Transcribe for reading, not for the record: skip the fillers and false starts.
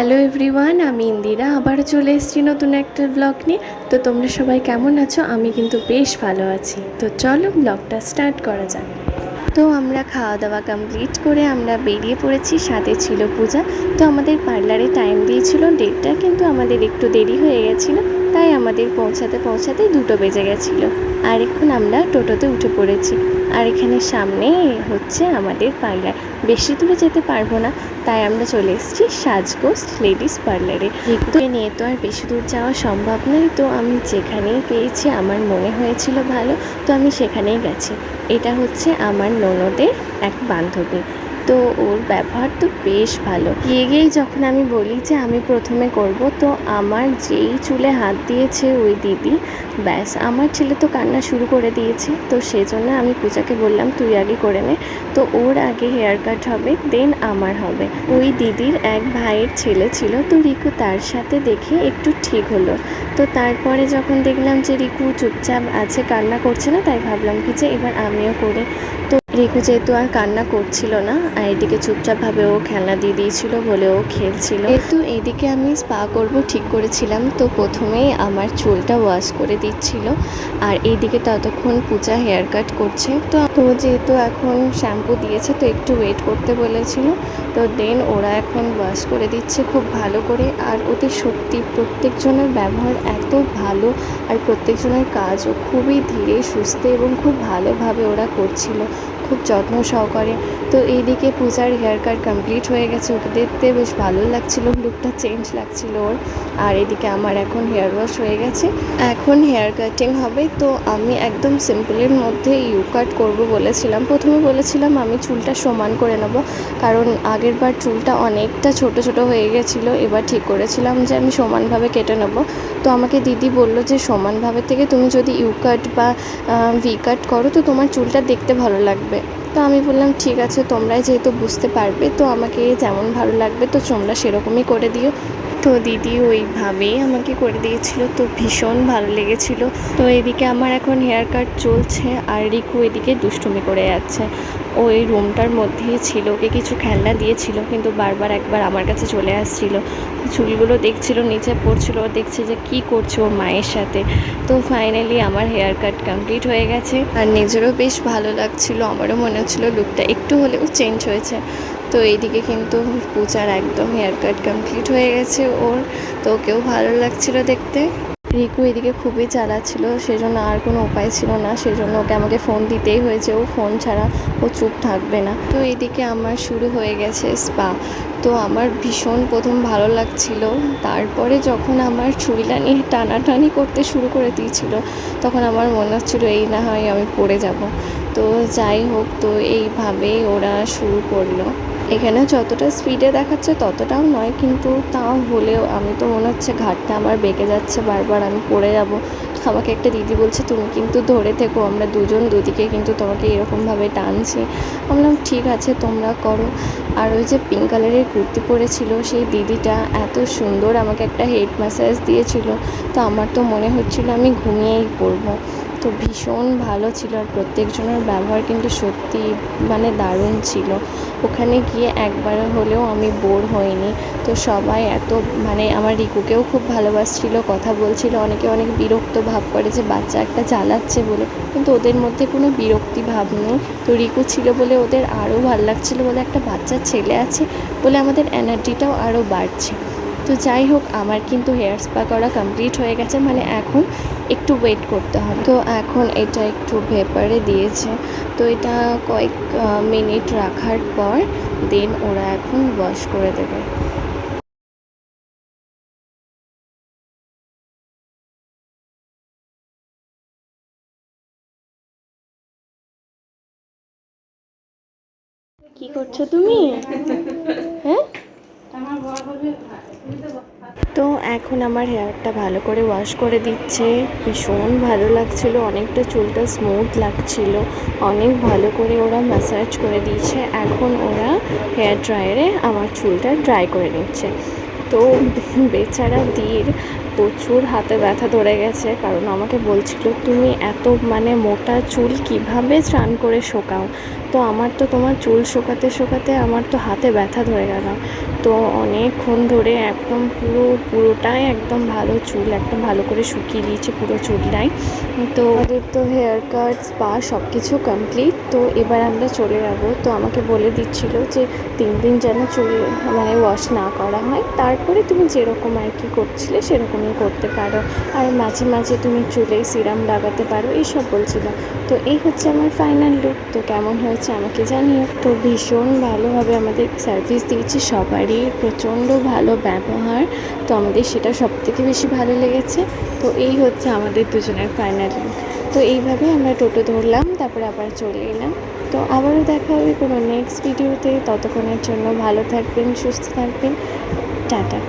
Hello everyone, আমি ইন্দিরা আবারও চলে এসেছি নতুন একটা ব্লগ নিয়ে। তো তোমরা সবাই কেমন আছো? আমি কিন্তু বেশ ভালো আছি। তো চলো ব্লগটা স্টার্ট করা যাক। তো আমরা খাওয়া দাওয়া কমপ্লিট করে আমরা বেরিয়ে পড়েছি, সাথে ছিল পূজা। তো আমাদের পার্লারে টাইম দিয়েছিল 1:30, কিন্তু আমাদের একটু দেরি হয়ে গেছিলো, তাই আমাদের পৌঁছাতে 2টো বেজে গেছিলো। আর এখন আমরা টোটোতে উঠে পড়েছি। আর এখানে সামনে হচ্ছে আমাদের পার্লার। বেশি দূরে যেতে পারবো না, তাই আমরা চলে এসেছি সাজগোজ লেডিস পার্লারে। রিকুকে নিয়ে তো আর বেশি দূর যাওয়া সম্ভব নয়, তো আমি যেখানেই পেয়েছি আমার মনে হয়েছিল ভালো, তো আমি সেখানেই গেছি। এটা হচ্ছে আমার ননদের এক বান্ধবী, তো ওর ব্যবহার তো বেশ ভালো। গিয়েই যখন আমি বলি যে আমি প্রথমে করব, তো আমার যেই চুলে হাত দিয়েছে ওই দিদি, ব্যাস আমার ছেলে তো কান্না শুরু করে দিয়েছে। তো সেজন্য আমি পূজাকে বললাম তুই আগে করে নে। তো ওর আগে হেয়ার কাট হবে, দেন আমার হবে। ওই দিদির এক ভাইয়ের ছেলে ছিল, তো রিকু তার সাথে দেখে একটু ঠিক হলো। তো তারপরে যখন দেখলাম যে রিকু চুপচাপ আছে, কান্না করছে না, তাই ভাবলাম কি যে এবার আমিও করি। তো রিকু যেহেতু আর কান্না করছিল না, আর এদিকে চুপচাপভাবে ও খেলনা দিয়ে দিয়েছিল বলে ও খেলছিল। যেহেতু এইদিকে আমি স্পা করব ঠিক করেছিলাম, তো প্রথমেই আমার চুলটা ওয়াশ করে দিচ্ছিল, আর এইদিকে ততক্ষণ পূজা হেয়ার কাট করছে। তো যেহেতু এখন শ্যাম্পু দিয়েছে, তো একটু ওয়েট করতে বলেছিল, তো দেন ওরা এখন ওয়াশ করে দিচ্ছে খুব ভালো করে। আর ওদের সত্যি প্রত্যেকজনের ব্যবহার এত ভালো, আর প্রত্যেকজনের কাজও খুবই ধীরে সুস্থে এবং খুব ভালোভাবে ওরা করছিল, খুব যত্ন সহকারে। তো এইদিকে পূজার হেয়ার কাট কমপ্লিট হয়ে গেছে, ওকে দেখতে বেশ ভালো লাগছিল, লুকটা চেঞ্জ লাগছিল ওর। আর এদিকে আমার এখন হেয়ার ওয়াশ হয়ে গেছে, এখন হেয়ার কাটিং হবে। তো আমি একদম সিম্পলের মধ্যে ইউ কাট করবো বলেছিলাম। প্রথমে বলেছিলাম আমি চুলটা সমান করে নেব, কারণ আগের বার চুলটা অনেকটা ছোট ছোট হয়ে গেছিলো। এবার ঠিক করেছিলাম যে আমি সমানভাবে কেটে নেব। তো আমাকে দিদি বললো যে সমানভাবে থেকে তুমি যদি ইউ কাট বা ভি কাট করো, তো তোমার চুলটা দেখতে ভালো লাগবে। তো আমি বললাম ঠিক আছে, তোমরাই যেহেতু বুঝতে পারবে, তো আমাকে যেমন ভালো লাগবে তো তোমরা সেরকমই করে দিও। তো দিদি ওইভাবেই আমাকে করে দিয়েছিল, তো ভীষণ ভালো লেগেছিল। তো এদিকে আমার এখন হেয়ার কাট চলছে, আর রিকু এদিকে দুষ্টুমি করে যাচ্ছে। ওই রুমটার মধ্যেই ছিল, ওকে কিছু খেলনা দিয়েছিল, কিন্তু বারবার একবার আমার কাছে চলে আসছিল, চুলগুলো দেখছিল, নিচে পড়ছিল, দেখছে যে কি করছে ও মায়ের সাথে। তো ফাইনালি আমার হেয়ার কাট কমপ্লিট হয়ে গেছে, আর নিজেরও বেশ ভালো লাগছিল, আমারও মনে হচ্ছিলো লুকটা একটু হলেও চেঞ্জ হয়েছে। তো এইদিকে কিন্তু পূজার একদম হেয়ার কাট কমপ্লিট হয়ে গেছে ওর, তো ওকেও ভালো লাগছিল দেখতে। রিকু এদিকে খুবই চালাচ্ছিল, সেজন্য আর কোনো উপায় ছিল না, সেজন্য ওকে আমাকে ফোন দিতেই হয়েছে, ও ফোন ছাড়া ও চুপ থাকবে না। তো এদিকে আমার শুরু হয়ে গেছে স্পা। তো আমার ভীষণ প্রথম ভালো লাগছিল, তারপরে যখন আমার চুলটা নিয়ে টানাটানি করতে শুরু করে দিয়েছিল, তখন আমার মনে হচ্ছিলো এই না হয় আমি পড়ে যাব। তো যাই হোক, তো এইভাবেই ওরা শুরু করলো। এখানে যতটা স্পিডে দেখাচ্ছে ততটাও নয়, কিন্তু তাও হলেও আমি তো মনে হচ্ছে ঘাটটা আমার বেঁকে যাচ্ছে, বারবার আমি পড়ে যাব। আমাকে একটা দিদি বলছে তুমি কিন্তু ধরে থেকো, আমরা দুজন দুদিকে কিন্তু তোমাকে এরকমভাবে টানছি। বললাম ঠিক আছে তোমরা করো। আর ওই যে পিঙ্ক কালারের কুর্তি পরেছিল সেই দিদিটা এত সুন্দর আমাকে একটা হেড ম্যাসাজ দিয়েছিল, তো আমার তো মনে হচ্ছিল আমি ঘুমিয়েই পড়বো। তো ভীষণ ভালো ছিল, আর প্রত্যেকজনের ব্যবহার কিন্তু সত্যি মানে দারুণ ছিল। ওখানে গিয়ে একবার হলেও আমি বোর হইনি। তো সবাই এত মানে আমার রিকুকেও খুব ভালোবাসছিল, কথা বলছিল, অনেকে অনেক বিরক্ত ভাব করে যে বাচ্চা একটা চালাচ্ছে বলে, কিন্তু ওদের মধ্যে কোনো বিরক্তি ভাব নেই। তো রিকু ছিল বলে ওদের আরও ভালো লাগছিলো, বলে একটা বাচ্চা ছেলে আছে বলে আমাদের এনার্জিটাও আরও বাড়ছে। তো যাই হোক, আমার কিন্তু হেয়ার স্পা করা কমপ্লিট হয়ে গেছে, মানে এখন একটু ওয়েট করতে হবে। তো এখন এটা একটু ভেপারে দিয়েছে, তো এটা কয়েক মিনিট রাখার পর দেন ওরা এখন ওয়াশ করে দেবে। কি করছো তুমি? হ্যাঁ, তো এখন আমার হেয়ারটা ভালো করে ওয়াশ করে দিচ্ছে, ভীষণ ভালো লাগছিল, অনেকটা চুলটা স্মুথ লাগছিল, অনেক ভালো করে ওরা ম্যাসাজ করে দিয়েছে। এখন ওরা হেয়ার ড্রায়ারে আমার চুলটা ড্রাই করে নিচ্ছে। তো বেচারা দির প্রচুর হাতে ব্যথা ধরে গেছে, কারণ আমাকে বলছিল তুমি এত মানে মোটা চুল কিভাবে স্নান করে শোকাও। তো আমার তো তোমার চুল শোকাতে শোকাতে আমার তো হাতে ব্যথা ধরে গেল। তো অনেকক্ষণ ধরে একদম পুরোটাই একদম ভালো চুল একদম ভালো করে শুকিয়ে দিয়েছে পুরো চুলটাই। তো আমাদের তো হেয়ার কাট স্পা সব কিছু কমপ্লিট। তো এবার আমরা চলে যাবো। তো আমাকে বলে দিচ্ছিল যে 3 দিন যেন চুল মানে ওয়াশ না করা হয়, তারপরে তুমি যেরকম আর কি করছিলে সেরকমই করতে পারো, আর মাঝে মাঝে তুমি চুলে সিরাম লাগাতে পারো, এইসব বলছিল। তো এই হচ্ছে আমার ফাইনাল লুক। তো কেমন হয়েছে আমাকে জানিও। তো ভীষণ ভালোভাবে আমাদের সার্ভিস দিয়েছে, সবারই প্রচণ্ড ভালো ব্যবহার। তো আমাদের সেটা সবথেকে বেশি ভালো লেগেছে। তো এই হচ্ছে আমাদের দুজনের ফাইনাল লুক। তো এইভাবেই আমরা টোটো ধরলাম, তারপরে আবার চলে এলাম। তো আবারও দেখা হবে কোনো নেক্সট ভিডিওতে। ততক্ষণের জন্য ভালো থাকবেন, সুস্থ থাকবেন, টাটা।